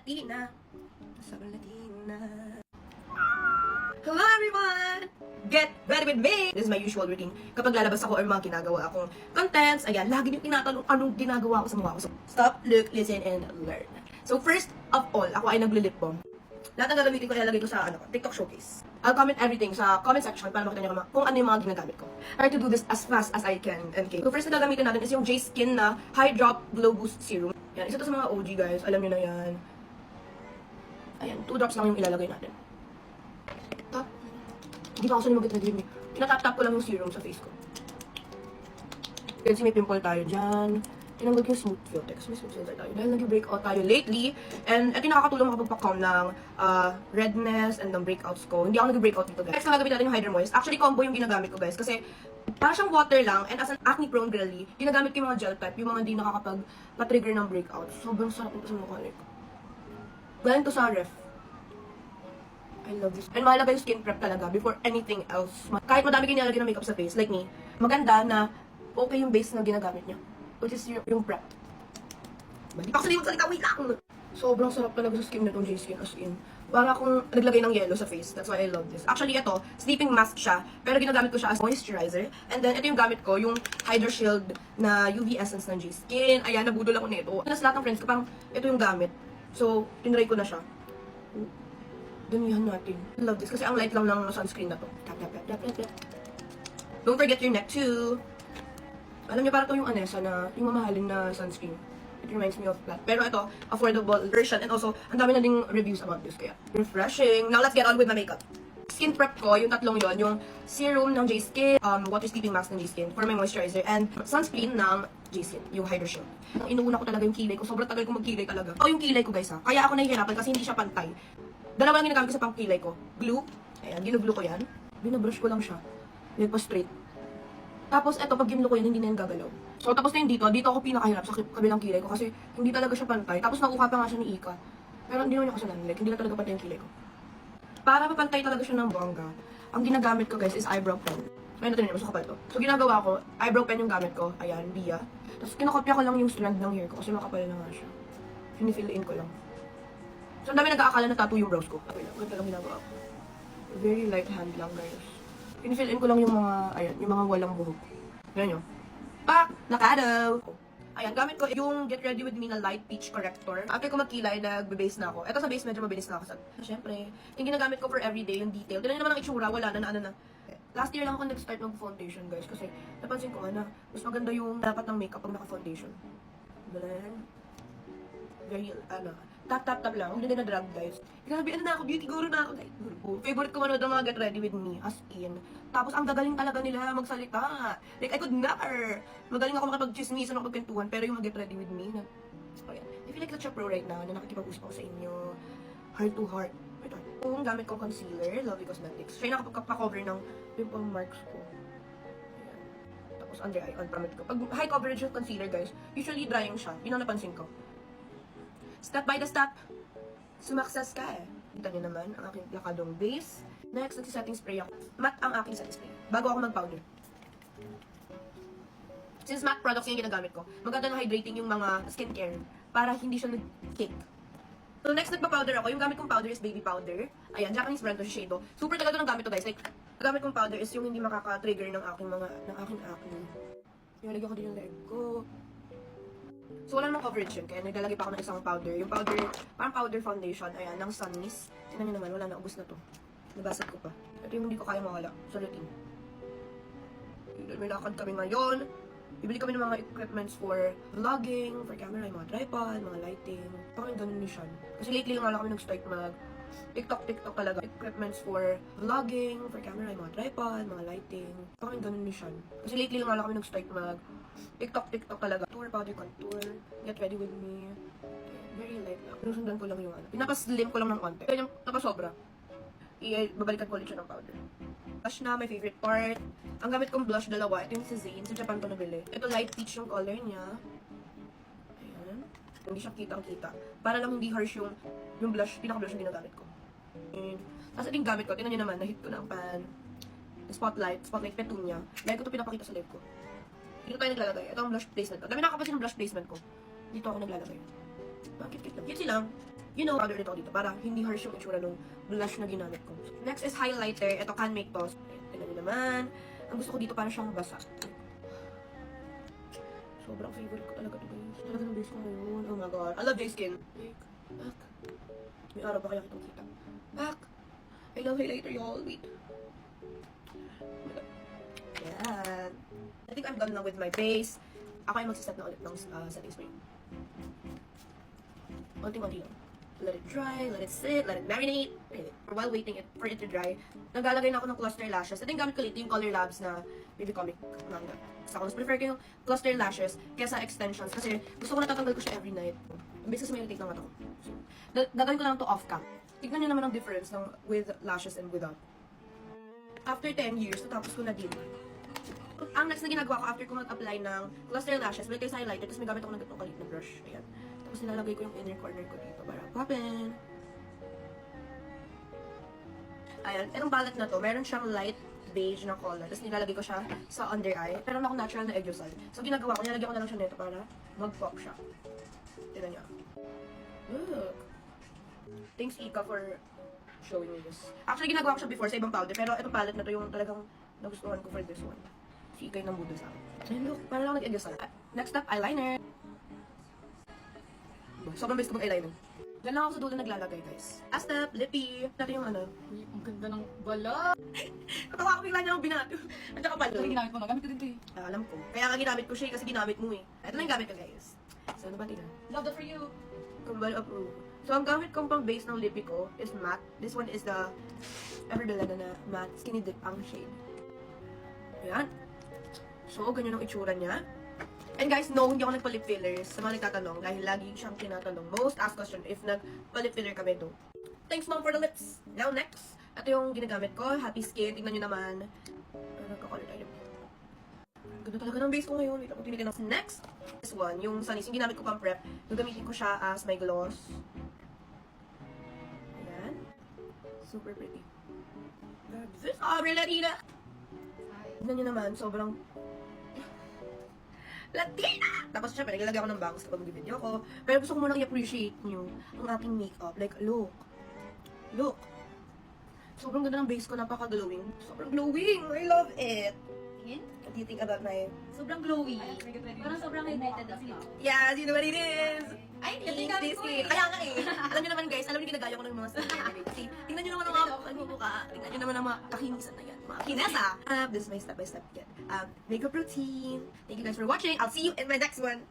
Latina. Sobrang Latina. Hello everyone! Get ready with me! This is my usual routine. Kapag lalabas ako or mga ginagawa akong contents, ayan, lagi niyo tinatanong anong ginagawa ko sa mukha ko. So, stop, look, listen, and learn. So, first of all, ako ay nagli-lip balm. Lahat ng gagamitin ko, ilalagay ko sa TikTok showcase. I'll comment everything sa comment section para makita niyo kung ano yung mga ginagamit ko. Try to do this as fast as I can. Okay. So, first na gagamitin natin is yung J-Skin na High Drop Glow Boost Serum. Yan, isa to sa mga OG guys. Alam niyo na yan. Ayan, 2 drops lang yung ilalagay natin. Tap. Hindi pa ako sanay mag-ready. Tinatap-tap ko lang yung serum sa face ko. Kasi may pimple tayo dyan. Tinanggal ko yung smooth filter kasi may smooth filter tayo. Dahil nag-breakout tayo lately. And ito yung nakakatulong makapagpa-calm ng redness and ng breakouts ko. Hindi ako nag-breakout dito guys. Next na gagawin natin yung Hydra Moist. Actually, combo yung ginagamit ko guys. Kasi para siyang water lang. And as an acne-prone girly, ginagamit ko yung mga gel type. Yung mga hindi nakakapag-trigger ng breakout. Sobrang sarap ito sa mukha ko. Galing to sa ref. I love this. And mahalaga yung skin prep talaga before anything else. Kahit madami kayo nilalagay ng makeup sa face, like me, maganda na okay yung base na ginagamit niya. Which is yung prep. Hindi pa ako sanay magsalita, wait lang! Sobrang sarap talaga sa skin na itong J-Skin as in. Para akong naglagay ng yellow sa face. That's why I love this. Actually, ito, sleeping mask siya. Pero ginagamit ko siya as moisturizer. And then, ito yung gamit ko, yung Hydra Shield na UV Essence ng J-Skin. Ayan, nabudol ako nito. Sa lahat ng friends ko, parang ito yung gamit. So, tinry ko na siya. Damihan natin. I love this kasi ang light lang ng sunscreen na to. Tap, tap, tap, tap, tap. Don't forget your neck too. Alam niyo, parang to yung Anessa na, yung mamahalin na sunscreen. It reminds me of that. Pero ito, affordable version. And also, ang dami na ding reviews about this. Kaya, refreshing. Now, let's get on with my makeup. Skin prep ko, yung tatlong yon, yung serum ng J-Skin, water sleeping mask ng J-Skin for my moisturizer, and sunscreen ng J-Skin, yung Hydra Shield. Inuuna ko talaga yung kilay ko. Sobrang tagal ko magkilay talaga. Ito yung kilay ko guys ha. Kaya ako nahihirapan kasi hindi siya pantay. Dalawa lang ginagamit ko sa pangkilay ko. Glue. Ayan, ginuglo ko yan. Binabrush ko lang siya. Nagpa-straight. Tapos, eto, pag ginlo ko yan, hindi na yan gagalaw. So, tapos na yun dito. Dito ako pinakahirap sa kabilang kilay ko kasi hindi talaga siya pantay. Tapos, nauka pa nga siya ni Ika. Pero hindi naman niya kasalanan. Like, hindi na talaga pantay yung kilay ko. Para mapantay talaga siya ng bongga, ang ginagamit ko guys is eyebrow pen. Ngayon natin yun, mas kapal to. So, ginagawa ko, eyebrow pen yung gamit ko. Ayan, Bia. Tapos, kinakopya ko lang yung strand ng hair ko kasi makapal na nga siya. Finifill in ko lang. So, ang dami nag-aakala na tattoo yung brows ko. Okay lang, ganito lang ginagawa ko. Very light hand lang, guys. Finifill in ko lang yung mga, ayan, yung mga walang buhok. Ayan yun. Pak! Nakadaw! Ayan, gamit ko yung Get Ready With Me na Light Peach Corrector. After ko magkilay, nagbe-base na ako. Ito sa base, medyo mabilis na ako. Siyempre, yung ginagamit ko for everyday, yung detail. Tignan nyo naman ang itsura, wala na, ano na. Last year lang ako nag-start mag-foundation, guys. Kasi napansin ko, mas maganda yung dapat ng makeup pag naka-foundation. Blend. Very, tap lang. Hindi na drag, guys. Grabe, na ako, beauty guru na ako, guys. Favorite ko manood ng mga Get Ready With Me, as in. Tapos, ang gagaling talaga nila magsalita. Like, I could never. Magaling ako makapag-chismisan, makapagkwentuhan, pero yung mga Get Ready With Me, ayan. I feel like such a pro right now, na nakikipag-usap ako sa inyo. Heart to heart. Ito. Yung gamit kong concealer, Lovely Cosmetics. Siya yung nakapagpa-cover ng pimple marks ko. Ayan. Tapos, under eye, on promise ko. Pag high coverage yung concealer, guys, usually drying siya. Yun ang napansin ko. Step by the step, sumakses ka eh. Kita nyo naman ang aking lakadong base. Next, nagsisetting spray ako. Matte ang aking setting spray. Bago ako mag-powder. Since matte products yung ginagamit ko, maganda na hydrating yung mga skincare para hindi siya nag-cake. So next, nagpa-powder ako. Yung gamit kong powder is baby powder. Ayan, Japanese brand to, Shiseido. Super tagal to ng gamit to guys. Like, ang gamit kong powder is yung hindi makaka-trigger ng aking acne. Nilagyan ko din yung leg ko. So, wala namang coverage yun. Kaya naglalagay pa ako ng isang powder. Yung powder, parang powder foundation. Ayan, ng Sunnis. Tingnan nyo naman, wala na. Ubus na to. Nabasag ko pa. Ito yung hindi ko kaya mawala sa routine. May lakad kami ngayon. Bibili kami ng mga equipments for vlogging, for camera, yung mga tripod, mga lighting. Parang ganun ni Sean. Kasi lately lang kami nag-start mag TikTok talaga. Equipments for vlogging, for camera, yung mga tripod, mga lighting. Parang ganun ni Sean. Kasi lately lang kami nag-start mag TikTok talaga. Tour, powder contour, Get Ready With Me. Very light lang. Pinusundan ko lang yung pinapaslim ko lang ng konti. Kaya yung napasobra. Babalikan ko ulit siya ng powder. Blush na, my favorite part. Ang gamit kong blush, dalawa. Ito yung si Zane. Sa Japan ko nabili. Ito light peach yung color niya. Ayan. Hindi siya kitang-kita. Para lang hindi harsh yung blush, pinaka-blush yung ginagamit ko. And, tapos ito yung gamit ko. Tingnan nyo naman, na-hit ko ng pan. Spotlight Petunia. Like ko ito pinapakita sa live ko. Dito tayo naglalagay. Ito ang blush placement ko. Dami nakapansin ng blush placement ko. Dito ako naglalagay. Bakit lang? Cute lang. you know, powder ulit ako dito para hindi harsh yung itsura nung blush na ginamit ko. Next is highlighter. Ito, Can Make to. Tingnan nyo naman. Ang gusto ko dito para siyang basa. Sobrang favorite ko talaga ito, guys. Talaga ng base ko ngayon. Oh my god. I love this skin. Back. May araw ba kaya kitang kita? Back. I love highlighter, y'all. Wait. Oh my god. Yan. I think I'm done now with my base. Ako ay magsiset na ulit ng setting spray. Unting-unti lang. Let it dry, let it sit, let it marinate. For while waiting for it to dry, naglalagay na ako ng cluster lashes. Ito yung gamit ko dito, yung Color Labs na Baby Comic manga. Kasi ako mas prefer ko yung cluster lashes kesa extensions kasi gusto ko natatanggal ko siya every night. Imbes kasi may take ng mata ko. So, gagawin ko lang to off cam. Tignan nyo naman ang difference ng with lashes and without. After 10 years, natapos ko na din. Ang next na ginagawa ko after ko mag-apply ng cluster lashes, balik kayo sa highlighter, tapos may gamit ako ng ganitong kalit na brush. Ayan. Tapos nilalagay ko yung inner corner ko dito para poppin. Ayan. Itong palette na to, meron siyang light beige na color. Tapos nilalagay ko siya sa under eye. Pero ako natural na Eggosal. So ginagawa ko, nilalagay ko na lang siya nito para mag-pop siya. Tignan niya. Look. Thanks Ika for showing me this. Actually, ginagawa ko siya before sa ibang powder. Pero itong palette na to yung talagang nagustuhan ko for this one. Si Ika yung nambudo sa akin. So look, para lang nag-Eggosal. Next up, eyeliner. Sobrang best ko mag-eyeliner. Diyan lang ako sa dulo naglalagay, guys. Last step, lippy. Natin yung ano. Uy, ang ganda ng bala. Natawa ko bigla niya akong binato. At saka pala. Ito yung ginamit mo, no? Gamit ko din ito eh. Alam ko. Kaya nga ginamit ko siya kasi ginamit mo eh. Ito na yung gamit ko, guys. So, ano ba tingnan? Love that for you. Kumbal approve. So, ang gamit kong pang base ng lippy ko is matte. This one is the Everbilena na matte skinny dip ang shade. Ayan. So, ganyan ang itsura niya. And guys, no, hindi ako nagpa-lip fillers. Sa mga nagtatanong, dahil lagi siyang tinatanong. Most asked question, if nagpa-lip filler kami do. Thanks, mom, for the lips. Now, next. Ito yung ginagamit ko. Happy Skin. Tingnan nyo naman. Nagka-color tayo. Ganda talaga ng base ko ngayon. Wait, ako tinitin ako. Next, this one. Yung Sunnies. Yung ginamit ko pang prep. Gagamitin ko siya as my gloss. Ayan. Super pretty. This is Aubrey Latina. Tingnan nyo naman. Sobrang Latina! Tapos syempre, naglalagay ako ng bangs kapag mag-video ko. Pero gusto ko munang i-appreciate nyo ang aking makeup. Like, look. Look. Sobrang ganda ng base ko. Napaka-glowing. Sobrang glowing. I love it. Tingin? What do you think about my... Sobrang glowy. Parang sobrang hydrated na sila. Yeah, you know what it is? Ay, Thanks, gamit ko eh. Kaya nga eh. Alam niyo naman guys, alam niyo ginagaya ko ng mga skincare. Kasi, tingnan niyo naman ang mga mukha. Tingnan niyo naman ang mga kakinisan na yan. Mga kinesa. This is my step-by-step yet. Makeup routine. Thank you guys for watching. I'll see you in my next one.